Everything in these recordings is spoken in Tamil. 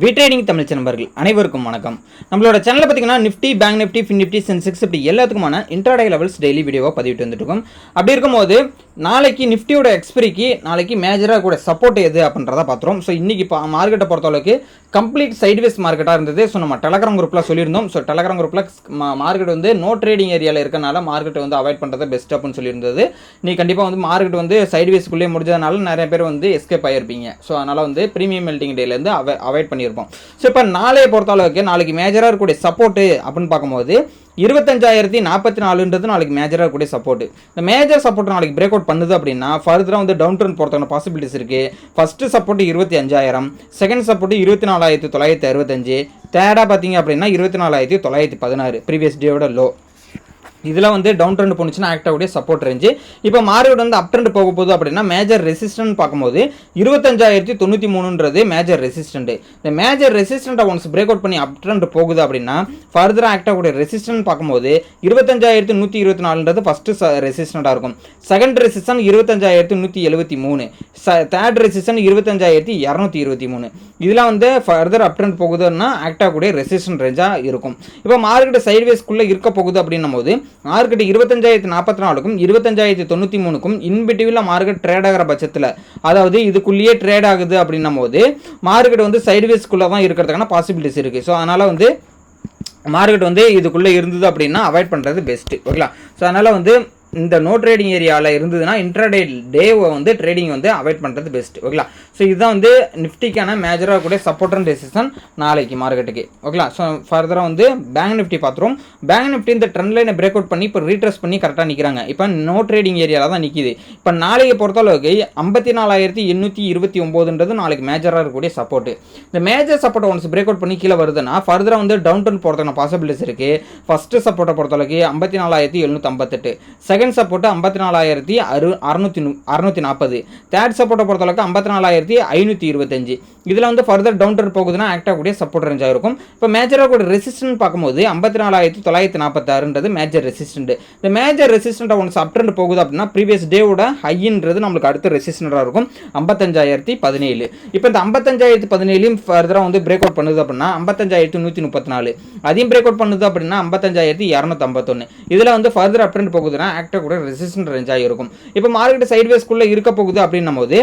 ட்ரேடிங் தமிழ் நண்பர்கள் அனைவருக்கும் வணக்கம். நம்மளோட சேனலில் பார்த்தீங்கன்னா Nifty, bank Nifty, fin Nifty, Sensex இப்படி எல்லாத்துக்குமான இன்ட்ராடே லெவல்ஸ் டெய்லி வீடியோவாக பதிவிட்டு வந்துட்டு இருக்கோம். அப்படி இருக்கும்போது நாளைக்கு நிஃப்டியோட எக்ஸ்பிரிக்கு நாளைக்கு மேஜராக கூட சப்போர்ட் எது அப்படின்றத பார்த்துரும். ஸோ இன்றைக்கி இப்போ மார்க்கெட்டை பொறுத்தளவுக்கு கம்ப்ளீட் சைட்வேஸ் மார்க்கெட்டாக இருந்தது. ஸோ நம்ம டெலகிராம் குரூப்பில் சொல்லியிருந்தோம். ஸோ டெலகிராம் குரூப்பில் மார்க்கெட் வந்து நோ ட்ரேடிங் ஏரியாவில் இருக்கனால மார்க்கெட்டை வந்து அவாய்ட் பண்ணுறது பெஸ்ட் அப்படின்னு சொல்லியிருந்தது. நீ கண்டிப்பாக வந்து மார்க்கெட் வந்து சைட்வேஸ்க்குள்ளே முடிஞ்சதுனால நிறைய பேர் வந்து எஸ்கேப் ஆகிருப்பீங்க. ஸோ அதனால் வந்து ப்ரீமியம் மெல்டிங் டேலேருந்து அவாய்ட் பண்ணியிருப்போம். ஸோ இப்போ நாளைய பொறுத்தளவுக்கு நாளைக்கு மேஜராக இருக்கக்கூடிய சப்போர்ட்டு அப்படின்னு பார்க்கும்போது 25,044 நாளைக்கு மேஜராக இருக்கக்கூடிய சப்போர்ட். இந்த மேஜர் சப்போர்ட் நாளைக்கு பிரேக் அவுட் பண்ணுது அப்படின்னா ஃபர்தராக வந்து டவுன் ட்ரெண்ட் போகிறதுக்கான பாசிபிலிட்டிஸ் இருக்குது. ஃபஸ்ட்டு சப்போர்ட் 25,000, செகண்ட் சப்போர்ட் 24,965, தேர்டாக பார்த்தீங்க அப்படின்னா 24,916 ப்ரீவியஸ் டேயோட லோ. இதில் வந்து டவுன் ட்ரெண்ட் போணுச்சுன்னா ஆக்ட் ஆகக்கூடிய சப்போர்ட் ரேஞ்சு. இப்போ மார்க்கெட் வந்து அப் ட்ரெண்ட் போக போகுது அப்படின்னா மேஜர் ரெசிஸ்டன்ட் பார்க்கும்போது 25,093 மேஜர் ரெசிஸ்டன்ட். இந்த மேஜர் ரெசிஸ்டன்ட்டை ஒன்ஸ் பிரேக் அவுட் பண்ணி அப் ட்ரெண்ட் போகுது அப்படின்னா ஃபர்தராக ஆக்ட் ஆகக்கூடிய ரெசிஸ்டன்ட் பார்க்கும்போது 25,124 ஃபஸ்ட்டு ரெசிஸ்டண்ட்டாக இருக்கும். Second resistance 25,173, third resistance 25,223. இதெல்லாம் வந்து ஃபர்தர் அப் ட்ரெண்ட் போகுதுன்னா ஆக்ட் ஆகக்கூடிய ரெசிஸ்டன்ட் ரேஞ்சாக இருக்கும். இப்போ மார்க்கெட் சைட்வேஸ்க்குள்ளே இருக்க போகுது அப்படின்னும் போது மார்க்கெட் 25,044க்கும் 25,093க்கும் இன்பிட்வீனில் மார்க்கெட் ட்ரேட் ஆகிற பட்சத்தில், அதாவது இதுக்குள்ளேயே ட்ரேட் ஆகுது அப்படின்னும் போது மார்க்கெட் வந்து சைட்வேஸ்க்குள்ளே தான் இருக்கிறதுக்கான பாசிபிலிட்டிஸ் இருக்குது. ஸோ அதனால் வந்து மார்க்கெட் வந்து இதுக்குள்ளே இருந்தது அப்படின்னா அவாய்ட் பண்ணுறது பெஸ்ட்டு. ஓகேங்களா? ஸோ அதனால் வந்து இந்த நோ ட்ரேடிங் ஏரியாவில் இருந்ததுன்னா இன்ட்ராடே டேவை வந்து ட்ரேடிங் வந்து அவாய்ட் பண்ணுறது பெஸ்ட். ஓகேங்களா? ஸோ இதுதான் வந்து நிஃப்டிக்கான மேஜராக கூட சப்போர்ட் அண்ட் ரெசிஸ்டன் நாளைக்கு மார்க்கெட்டுக்கு. ஓகேங்களா? ஸோ ஃபர்தராக வந்து பேங்க் நிஃப்டி பார்த்துரும். பேங்க் நிஃப்டி இந்த ட்ரெண்ட் லைனை பிரேக் அவுட் பண்ணி இப்போ ரீட்ரெஸ் பண்ணி கரெக்டாக நிற்கிறாங்க. இப்போ நோ ட்ரேடிங் ஏரியாவில் தான் நிற்கிது. இப்போ நாளைக்கு பொறுத்தளவுக்கு 54,829 நாளைக்கு மேஜராக இருக்கக்கூடிய சப்போர்ட். இந்த மேஜர் சப்போர்ட்டை ஒன்ஸ் பிரேக் அவுட் பண்ணி கீழே வருதுன்னா ஃபர்தராக வந்து டவுன் ட்ரெண்ட் போகிறதுக்கான பாசிபிலிட்டிஸ் இருக்குது. ஃபஸ்ட்டு சப்போர்ட்டை பொறுத்தளவுக்கு 54,758, செகண்ட் சப்போர்ட் 54,640, தேர்ட் சப்போர்ட்டை பொறுத்தளவுக்கு 54,525. இதில் வந்து ஃபர்தர் டவுன் ட்ரெண்ட் போகுதுன்னா ஆக்ட் ஆகக்கூடிய சப்போர்ட் ரேஞ்சாக இருக்கும். இப்போ மேஜராக கூட ரெசிஸ்டன்ட் பார்க்கும்போது 54,946 மேஜர் ரெசிஸ்டன்ட். இந்த மேஜர் ரெசிஸ்டன்ட் ஒன்ஸ் அப் ட்ரெண்ட் போகுது அப்படின்னா ப்ரீவியஸ் டேவோட ஹைன்றது நம்மளுக்கு அடுத்த ரெசிஸ்டன்டாக இருக்கும் 55,017. இப்போ இந்த 55,017 ஃபர்தராக வந்து பிரேக் அவுட் பண்ணுது அப்படின்னா 55,134, அதையும் பிரேக் அவுட் பண்ணுது அப்படின்னா 55,251. இதில் வந்து ஃபர்தர் அப் ட்ரெண்ட் போகுதுன்னா ஆக்ட் கூட ரெசிஸ்டன்ட் ரேஞ்சாக இருக்கும். இப்போ மார்க்கெட் சைட்வேஸ்க்குள்ளே இருக்க போகுது அப்படின்னும் போது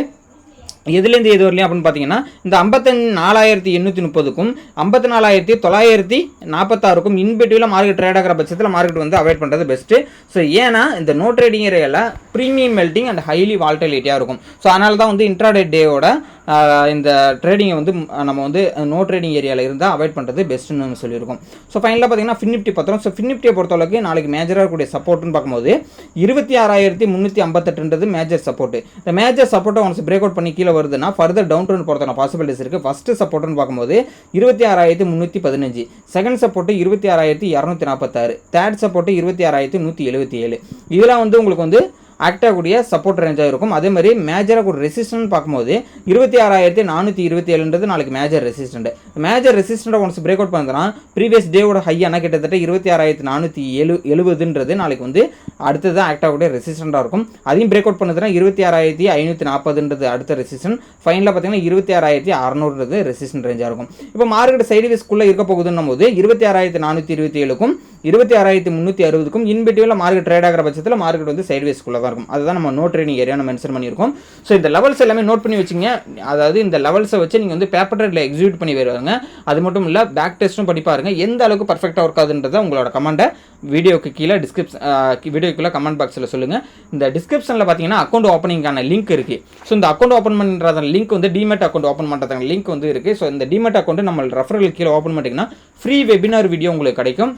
எதுலேருந்து எது வரலையும் அப்படின்னு பார்த்தீங்கன்னா இந்த 54,830க்கும் 54,946க்கும் இன்பிட்வீனில் மார்க்கெட் ட்ரேட் ஆகிற பட்சத்தில் மார்க்கெட் வந்து அவாய்ட் பண்ணுறது பெஸ்ட்டு. ஸோ ஏன்னா இந்த நோ ட்ரேடிங் ஏரியாவில் ப்ரீமியம் மெல்டிங் அண்ட் ஹைலி வால்டைலிட்டியாக இருக்கும். ஸோ அதனால தான் வந்து இன்ட்ராடே டேவோட இந்த ட்ரேடிங்கை வந்து நம்ம வந்து நோ ட்ரேடிங் ஏரியாவில் இருந்தால் அவாய்ட் பண்ணுறது பெஸ்ட்டுன்னு சொல்லியிருக்கோம். ஸோ ஃபைனலாக பார்த்தீங்கன்னா ஃபின் நிஃப்டி பார்த்துரும். ஸோ ஃபின் நிஃப்டியை பொறுத்தளவுக்கு நாளைக்கு மேஜராக இருக்கக்கூடிய சப்போர்ட்னு பார்க்கும்போது 26,358 மேஜர் சப்போர்ட். இந்த மேஜர் சப்போர்ட்டை ஒன்ஸ் பிரேக் அவுட் பண்ணி கீழே வருதுன்னா ஃபர்தர் டவுன் ட்ரெண்ட் போகிறதுக்கான பாசிபிலிட்டிஸ் இருக்குது. ஃபஸ்ட்டு சப்போர்ட்னு பார்க்கும்போது 26,315, செகண்ட் சப்போர்ட் 26,246, தேர்ட் சப்போர்ட் 26,177. இதெல்லாம் வந்து உங்களுக்கு வந்து ஆக்ட் ஆகக்கூடிய சப்போர்ட் ரேஞ்சாக இருக்கும். அதே மாதிரி மேஜராக ஒரு ரெசிஸ்டன்ட் பார்க்கும்போது 26,427 நாளைக்கு major resistant. Major resistant once break out பண்ணுறதுனா ப்ரீவியஸ் டேவோட ஹையான கிட்டத்தட்ட 26,470 நாளைக்கு வந்து அடுத்தது ஆக்ட் ஆகக்கூடிய ரெசிஸ்டண்டாக இருக்கும். அதையும் பிரேக் அவுட் பண்ணுறதுனா 26,540 அடுத்த ரெசிஸ்டன்ட். ஃபைனலாக பார்த்தீங்கன்னா 26,600 ரெசிஸ்டன்ட் ரேஞ்சாக இருக்கும். இப்போ மார்க்கெட் சைட்வேஸ்க்குள்ளே இருக்க போகுதுன்னும் போது 26,427க்கும் 26,360க்கும் இன்பிட்வீனில் மார்க்கெட் ட்ரேட் ஆகிற பட்சத்தில் மார்க்கெட் வந்து சைட்வேஸ்க்குள்ளே தான் இருக்கும். அதுதான் நம்ம நோ ட்ரேடிங் ஏரியா மென்ஷன் பண்ணியிருக்கோம். ஸோ இந்த லெவல்ஸ் எல்லாமே நோட் பண்ணி வச்சுங்க. அதாவது இந்த லெவல்ஸை வச்சு நீங்கள் வந்து பேப்பர் ட்ரேடில் எக்ஸிக்யூட் பண்ணி வருவாங்க. அது மட்டும் இல்லை பேக் டெஸ்ட்டும் பண்ணி பாருங்க எந்த அளவுக்கு பர்ஃபெக்டாக ஒர்க் ஆகுதுன்றதை உங்களோட கமெண்ட்டை வீடியோக்கு கீழே வீடியோக்குள்ளே கமெண்ட் பாக்ஸில் சொல்லுங்கள். இந்த டிஸ்கிரிப்ஷனில் பார்த்தீங்கன்னா அக்கௌண்ட் ஓப்பனிங்கான லிங்க் இருக்குது. ஸோ இந்த அக்கௌண்ட் ஓப்பன் பண்ணுறத லிங்க் வந்து டிமெட் அக்கௌண்ட் ஓப்பன் பண்ணுறதுக்கான லிங்க் வந்து இருக்குது. ஸோ இந்த டிமெட் அக்கௌண்ட் நம்ம ரெஃபரல் கீழே ஓப்பன் பண்ணிட்டீங்கன்னா ஃப்ரீ வெபினார் வீடியோ உங்களுக்கு கிடைக்கும்.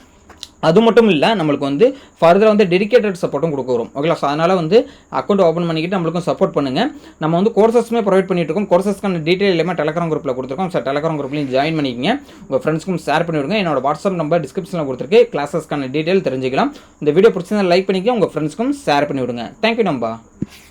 அது மட்டும் இல்லை நம்மளுக்கு வந்து ஃபர்தராக வந்து டெடிகேட்டட் சப்போர்ட்டும் கொடுக்க வரும். ஓகேங்களா? ஸோ அதனால் வந்து அக்கௌண்ட் ஓப்பன் பண்ணிக்கிட்டு நம்மளுக்கும் சப்போர்ட் பண்ணுங்கள். நம்ம வந்து கோர்சஸுமே ப்ரொவைட் பண்ணிட்டு இருக்கோம். கோர்சஸ்க்கான டீட்டெயில் எல்லாமே டெலகிராம் குரூப்பில் கொடுத்துருக்கோம். ஸோ டெலகிராம் குரூப்லையும் ஜாயின் பண்ணிக்கங்க. உங்கள் ஃப்ரெண்ட்ஸ்க்கும் ஷேர் பண்ணிவிடுங்க. என்னோட வாட்ஸ்அப் நம்பர் டிஸ்கிரிப்ஷனில் கொடுத்துருக்கு. கிளாஸஸ்க்கான டீட்டெயில் தெரிஞ்சுக்கலாம். இந்த வீடியோ பிடிச்சிருந்தா லைக் பண்ணிக்க, உங்கள் ஃப்ரெண்ட்ஸ்க்கும் ஷேர் பண்ணிவிடுங்க. தேங்க்யூ நம்பா.